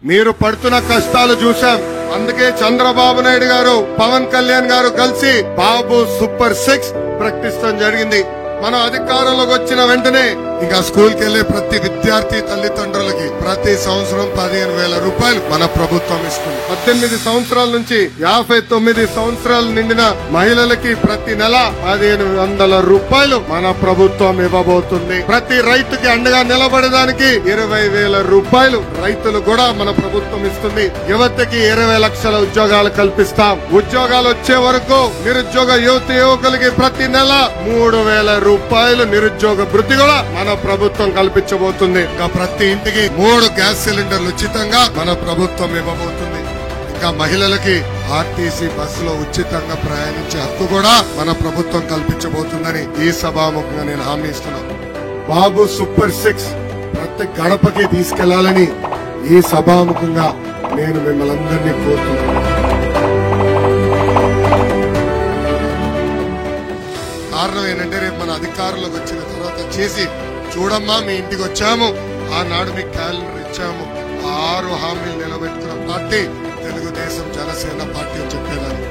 మీరు పడుతున్న కష్టాలు చూశాం. అందుకే చంద్రబాబు నాయుడు గారు, పవన్ కళ్యాణ్ గారు కలిసి బాబు సూపర్ 6 ప్రకటించడం జరిగింది. మనం అధికారంలోకి వచ్చిన వెంటనే ఇంకా స్కూల్ కి వెళ్లే ప్రతి విద్యార్థి తల్లిదండ్రులకి ప్రతి సంవత్సరం 15,000 రూపాయలు మన ప్రభుత్వం ఇస్తుంది. 18 సంవత్సరాల నుంచి 59 సంవత్సరాలు నిండిన మహిళలకి ప్రతి నెల 1,500 రూపాయలు మన ప్రభుత్వం ఇవ్వబోతుంది. ప్రతి రైతుకి అండగా నిలబడడానికి 20,000 రూపాయలు రైతులు కూడా మన ప్రభుత్వం ఇస్తుంది. యువతకి 20 లక్షల ఉద్యోగాలు కల్పిస్తాం. ఉద్యోగాలు వచ్చే వరకు నిరుద్యోగ యువకులకి ప్రతి నెల 3,000 రూపాయలు నిరుద్యోగ భృతి కూడా మన ప్రభుత్వం కల్పించబోతుంది. ఇంకా ప్రతి ఇంటికి 3 గ్యాస్ సిలిండర్లు ఉచితంగా మన ప్రభుత్వం ఇవ్వబోతుంది. ఇంకా మహిళలకి ఆర్టీసీ బస్సులో ఉచితంగా ప్రయాణించే హక్కు కూడా మన ప్రభుత్వం కల్పించబోతుందని ఈ సభాముఖంగా నేను హామీ ఇస్తున్నాను. బాబు సూపర్ 6 ప్రతి గడపకి తీసుకెళ్లాలని ఈ సభాముఖంగా నేను మిమ్మల్ని అందరినీ కోరుతున్నాను. కారణం ఏంటంటే రేపు మన అధికారంలోకి వచ్చిన తర్వాత చేసి చూడమ్మా, మీ ఇంటికి వచ్చాము, ఆనాడు మీకు క్యాలెండర్ ఇచ్చాము, 6 హామీలు నిలబెట్టుకున్న పార్టీ తెలుగుదేశం జనసేన పార్టీ అని చెప్పేదాన్ని.